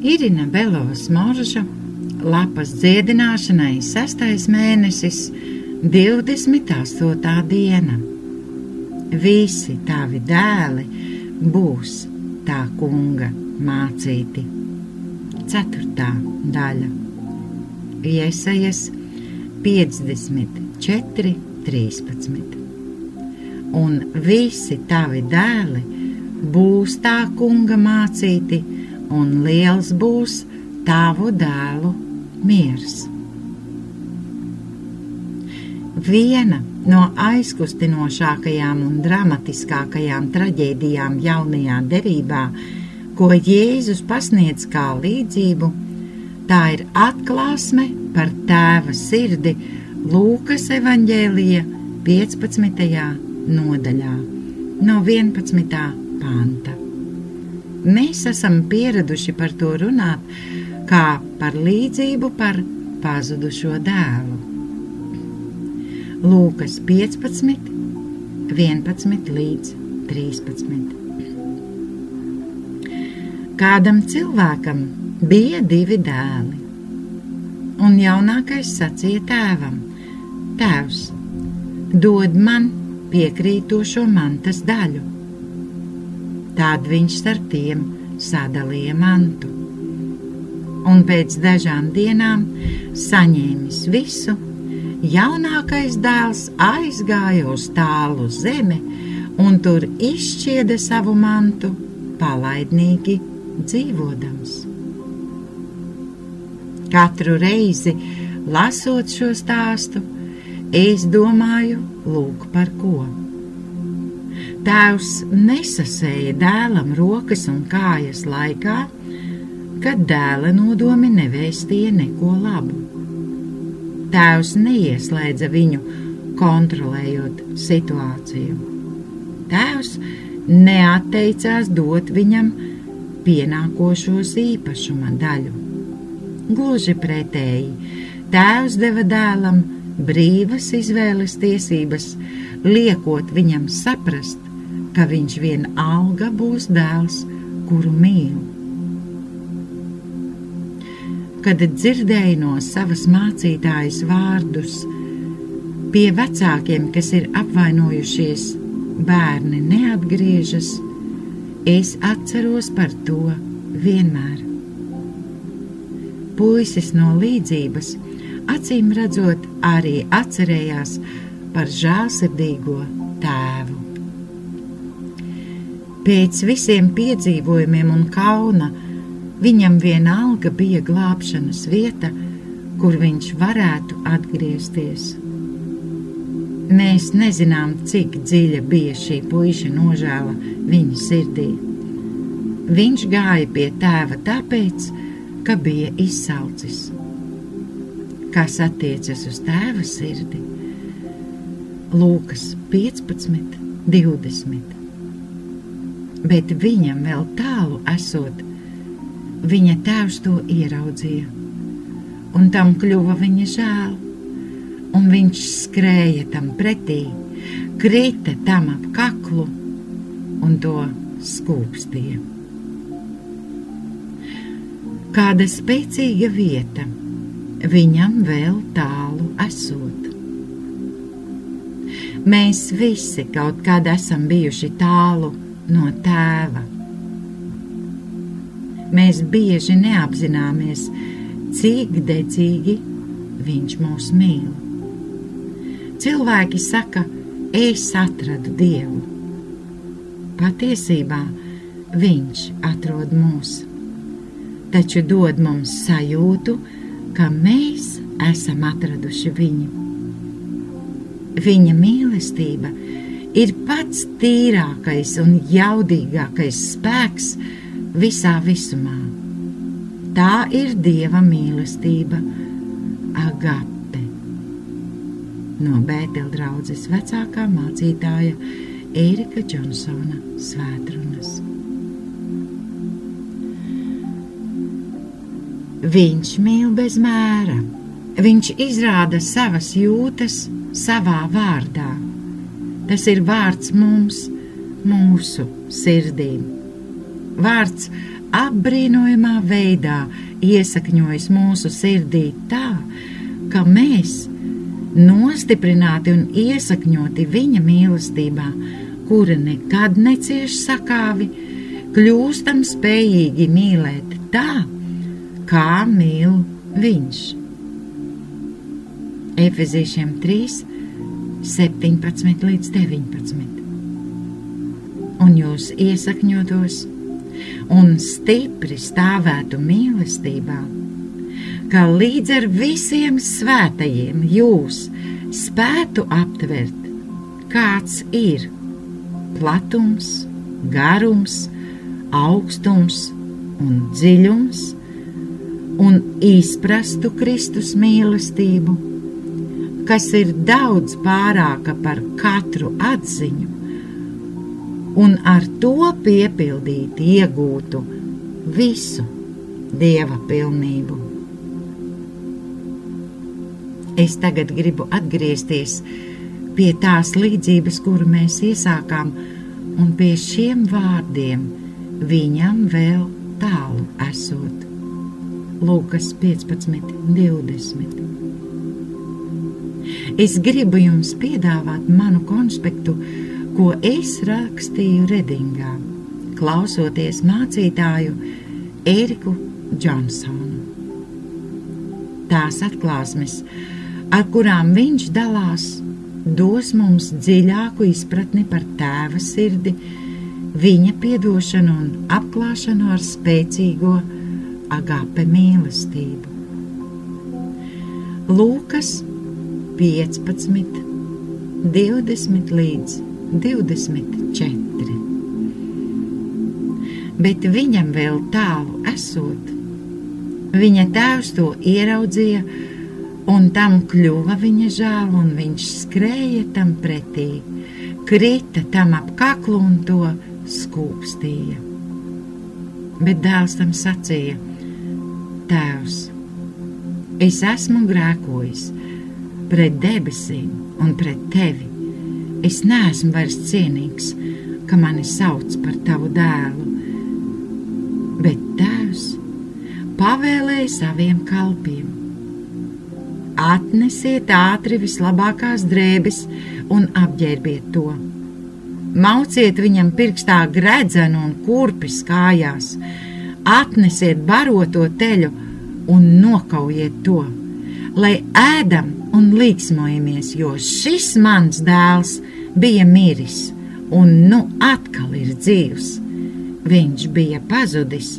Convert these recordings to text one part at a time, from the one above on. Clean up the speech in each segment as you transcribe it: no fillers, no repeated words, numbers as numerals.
Irina Belova Smorža, lapas dziedināšanai 6. mēnesis, 28. diena. Visi tavi dēli būs tā kunga mācīti. 4. daļa. Jesajas 54:13. Un visi tavi dēli būs tā kunga mācīti, un liels būs tavu dēlu miers. Viena no aizkustinošākajām un dramatiskākajām traģēdijām jaunajā derībā, ko Jēzus pasniedz kā līdzību, tā ir atklāsme par Tēva sirdi Lūkas evaņģēlija 15. nodaļā, no 11. panta. Mēs esam pieraduši par to runāt kā par līdzību par pazudušo dēlu. Lūkas 15, 11 līdz 13. Kādam cilvēkam bija 2 dēli, un jaunākais sacīja tēvam: Tēvs, dod man piekrītošo mantas daļu. Tad viņš starp tiem sadalīja mantu, un pēc dažām dienām, saņēmis visu, jaunākais dēls aizgāja uz tālu zemi un tur izšķieda savu mantu, palaidnīgi dzīvodams. Katru reizi, lasot šo stāstu, es domāju, lūk par ko. Tēvs nesasēja dēlam rokas un kājas laikā, kad dēla nodomi nevēstīja neko labu. Tēvs neieslēdza viņu, kontrolējot situāciju. Tēvs neatteicās dot viņam pienākošos īpašuma daļu. Gluži pretēji, tēvs deva dēlam brīvas izvēles tiesības, liekot viņam saprast, ka viņš vienalga būs dēls, kuru mīl. Kad dzirdēju no savas mācītājas vārdus: pie vecākiem, kas ir apvainojušies, bērni neatgriežas, es atceros par to vienmēr. Puisis no līdzības, acīm redzot, arī atcerējās par žēlsirdīgo tēvu. Pēc visiem piedzīvojumiem un kauna viņam vienalga bija glābšanas vieta, kur viņš varētu atgriezties. Mēs nezinām, cik dziļa bija šī puiša nožēla viņa sirdī. Viņš gāja pie tēva tāpēc, ka bija izsalcis. Kas attiecas uz tēva sirdi? Lūkas 15, 20. Bet viņam vēl tālu esot, viņa tēvs to ieraudzīja, un tam kļuva viņa žēl, un viņš skrēja tam pretī, krita tam ap kaklu un to skūpstīja. Kāda spēcīga vieta viņam vēl tālu esot. Mēs visi kaut kad esam bijuši tālu no tēva. Mēs bieži neapzināmies, cik dedzīgi viņš mūs mīl. Cilvēki saka, es atradu Dievu. Patiesībā viņš atrod mūs, taču dod mums sajūtu, ka mēs esam atraduši viņu. Viņa mīlestība ir pats tīrākais un jaudīgākais spēks visā visumā. Tā ir Dieva mīlestība, agape. No Bēteldraudzes vecākā mācītāja Ērika Džonsona svētrunas. Viņš mīl bez mēra. Viņš izrāda savas jūtas savā vārdā. Tas ir vārds mums, mūsu sirdīm. vārds apbrīnojamā veidā iesakņojas mūsu sirdī tā, ka mēs, nostiprināti un iesakņoti viņa mīlestībā, kura nekad necieš sakāvi, kļūstam spējīgi mīlēt tā, kā mīl viņš. Efezīšiem 3, 17 līdz 19. Un jūs iesakņotos un stipri stāvētu mīlestībā, ka līdz ar visiem svētajiem jūs spētu aptvert, kāds ir platums, garums, augstums un dziļums, un izprastu Kristus mīlestību, kas ir daudz pārāka par katru atziņu, un ar to piepildīt iegūtu visu Dieva pilnību. Es tagad gribu atgriezties pie tās līdzības, kuru mēs iesākām, un pie šiem vārdiem viņam vēl tālu esot. Lūkas 15:20. Es gribu jums piedāvāt manu konspektu, ko es rakstīju Redingā, klausoties mācītāju Eriku Džonsonu. Tās atklāsmes, ar kurām viņš dalās, dos mums dziļāku izpratni par Tēva sirdi, viņa piedošanu un apklāšanu ar spēcīgo agape mīlestību. Lūkas 15, 20 līdz 24. Bet viņam vēl tālu esot, viņa tēvs to ieraudzīja, un tam kļuva viņa žēl, un viņš skrēja tam pretī, krita tam ap kaklu un to skūpstīja. Bet dēls tam sacīja: Tēvs, es esmu grēkojis pret debesīm un pret tevi. Es neesmu vairs cienīgs, ka mani sauc par tavu dēlu. Bet tēvs pavēlēja saviem kalpiem: atnesiet ātri vislabākās drēbes un apģērbiet to. Mauciet viņam pirkstā gredzenu un kurpes kājās, atnesiet baroto teļu un nokaujiet to, lai ēdam un līksmojamies, jo šis mans dēls bija miris un nu atkal ir dzīvs. Viņš bija pazudis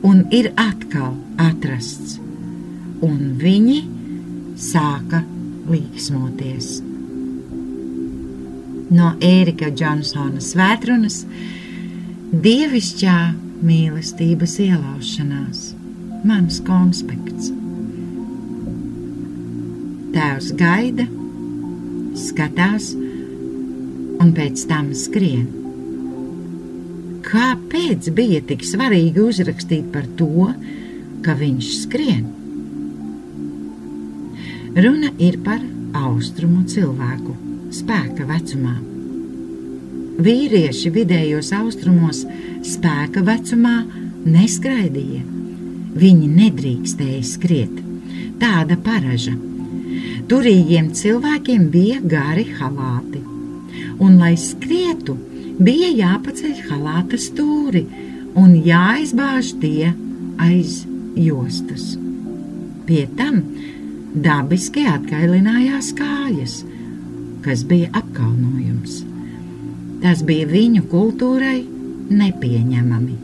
un ir atkal atrasts. Un viņi sāka līksmoties. No Ērika Džonsona svētrunas Dievišķā mīlestības ielaušanās. Mans konspekts. Tēvs gaida, skatās un pēc tam skrien. Kāpēc bija tik svarīgi uzrakstīt par to, ka viņš skrien? Runa ir par austrumu cilvēku spēka vecumā. Vīrieši vidējos austrumos spēka vecumā neskraidīja. Viņi nedrīkstēja skriet. Tāda paraža. Turīgiem cilvēkiem bija gari halāti, un, lai skrietu, bija jāpaceļ halāta stūri un jāizbāž tie aiz jostas. Pie tam dabiski atkailinājās kājas, kas bija apkaunojums. Tas bija viņu kultūrai nepieņemami.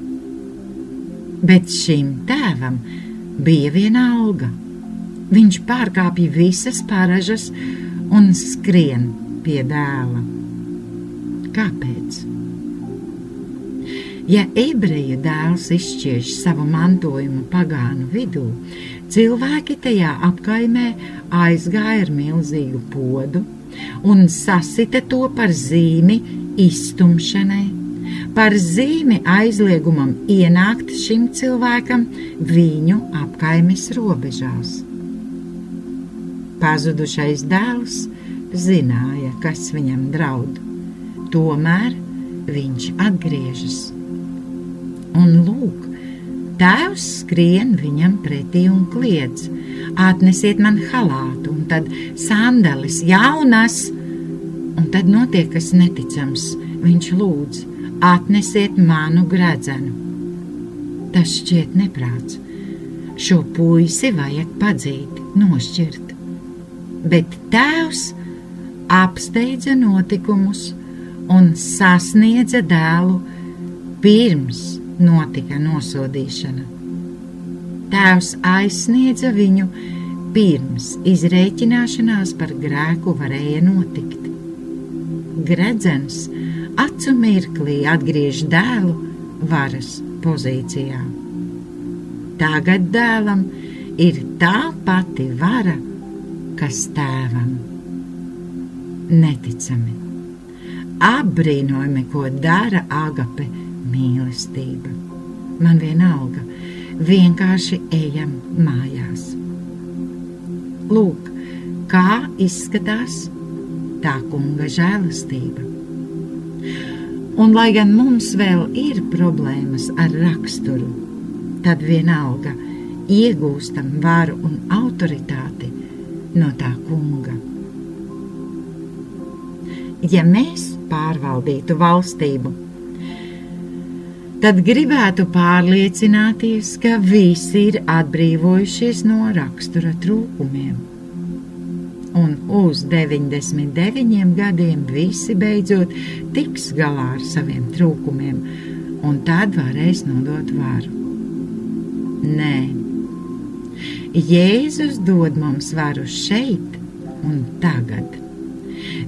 Bet šim tēvam bija viena alga. Viņš pārkāpja visas paražas un skrien pie dēla. Kāpēc? Ja ebreju dēls izšķiež savu mantojumu pagānu vidū, cilvēki tajā apkaimē aizgāja ar milzīgu podu un sasita to par zīmi izstumšanai, par zīmi aizliegumam ienākt šim cilvēkam viņu apkaimes robežās. Pazudušais dēls zināja, kas viņam draud. Tomēr viņš atgriežas. Un lūk, tēvs skrien viņam pretī un kliedz: atnesiet man halātu, un tad sandalis jaunas. Un tad notiek kas neticams. Viņš lūdz: atnesiet manu gredzenu. Tas šķiet neprāts. Šo puisi vajag padzīt, nošķirt. Bet tēvs apsteidza notikumus un sasniedza dēlu pirms notika nosodīšana. Tēvs aizsniedza viņu pirms izrēķināšanās par grēku varēja notikt. Gredzens acu mirklī atgriež dēlu varas pozīcijā. Tagad dēlam ir tā pati vara, kas tēvam. Neticami. Apbrīnojami, ko dara agape mīlestība. Man vienalga, vienkārši ejam mājās. Lūk, kā izskatās tā kunga žēlastība. Un lai gan mums vēl ir problēmas ar raksturu, tad vienalga iegūstam varu un autoritāti no tā kunga. Ja mēs pārvaldītu valstību, tad gribētu pārliecināties, ka visi ir atbrīvojušies no rakstura trūkumiem. Un uz 99 gadiem visi beidzot tiks galā ar saviem trūkumiem, un tad varēs nodot varu. Nē, Jēzus dod mums varu šeit un tagad.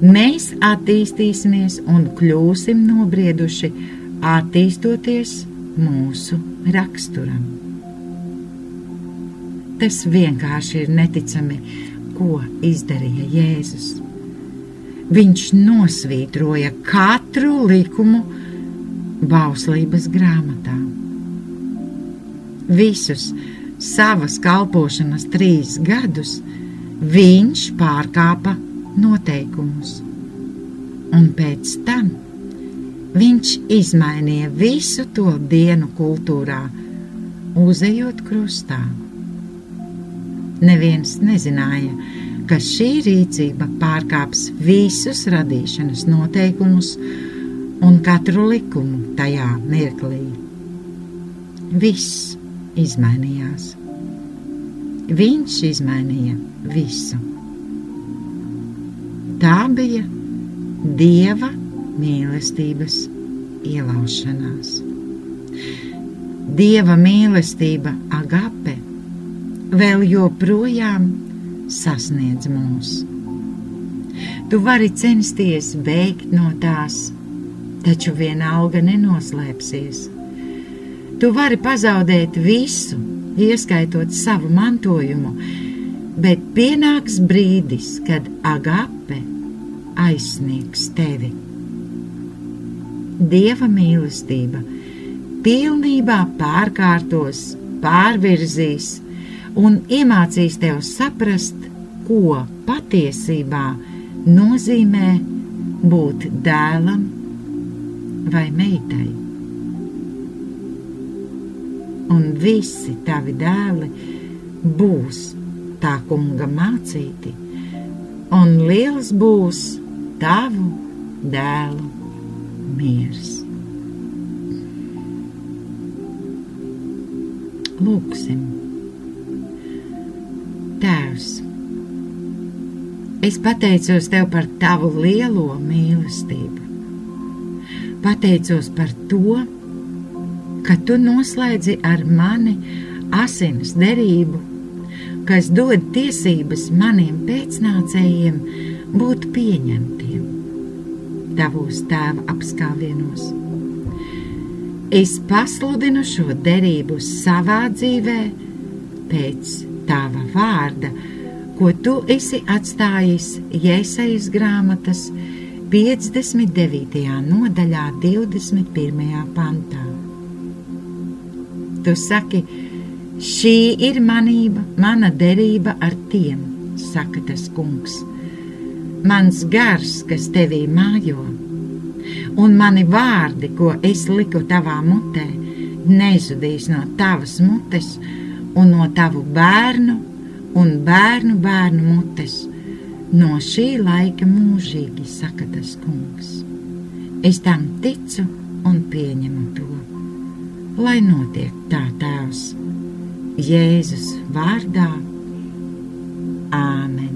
Mēs attīstīsimies un kļūsim nobrieduši, attīstoties mūsu raksturam. Tas vienkārši ir neticami, ko izdarīja Jēzus. Viņš nosvītroja katru likumu bauslības grāmatā. Visus savas kalpošanas 3 gadus viņš pārkāpa noteikumus. Un pēc tam viņš izmainīja visu to dienu kultūrā, uzejot krustā. Neviens nezināja, ka šī rīcība pārkāps visus radīšanas noteikumus un katru likumu tajā mirklī. Viss izmainījās. Viņš izmainīja visu. Tā bija Dieva mīlestības ielaušanās. Dieva mīlestība agape vēl joprojām sasniedz mūs. Tu vari censties bēgt no tās, taču vienalga nenoslēpsies. Tu vari pazaudēt visu, ieskaitot savu mantojumu, bet pienāks brīdis, kad agape aizsniegs tevi. Dieva mīlestība pilnībā pārkārtos, pārvirzīs un iemācīs tev saprast, ko patiesībā nozīmē būt dēlam vai meitai. Un visi tavi dēli būs tā kunga mācīti, un liels būs tavu dēlu miers. Lūksim. Tēvs, es pateicos Tev par Tavu lielo mīlestību. Pateicos par to, ka Tu noslēdzi ar mani asinas derību, kas dod tiesības maniem pēcnācējiem būt pieņemtiem Tavos Tēva apskāvienos. Es pasludinu šo derību savā dzīvē pēc Tava vārda, ko Tu esi atstājis Jesajas grāmatas 59. nodaļā 21. pantā. Tu saki, šī ir mana derība ar tiem, saka tas kungs. Mans gars, kas tevī mājo, un mani vārdi, ko es liku tavā mutē, nezudīs no tavas mutes un no tavu bērnu un bērnu bērnu mutes no šī laika mūžīgi, saka tas kungs. Es tam ticu un pieņemu to. Lai notiek tā, Tēvs, Jēzus vārdā. Āmen.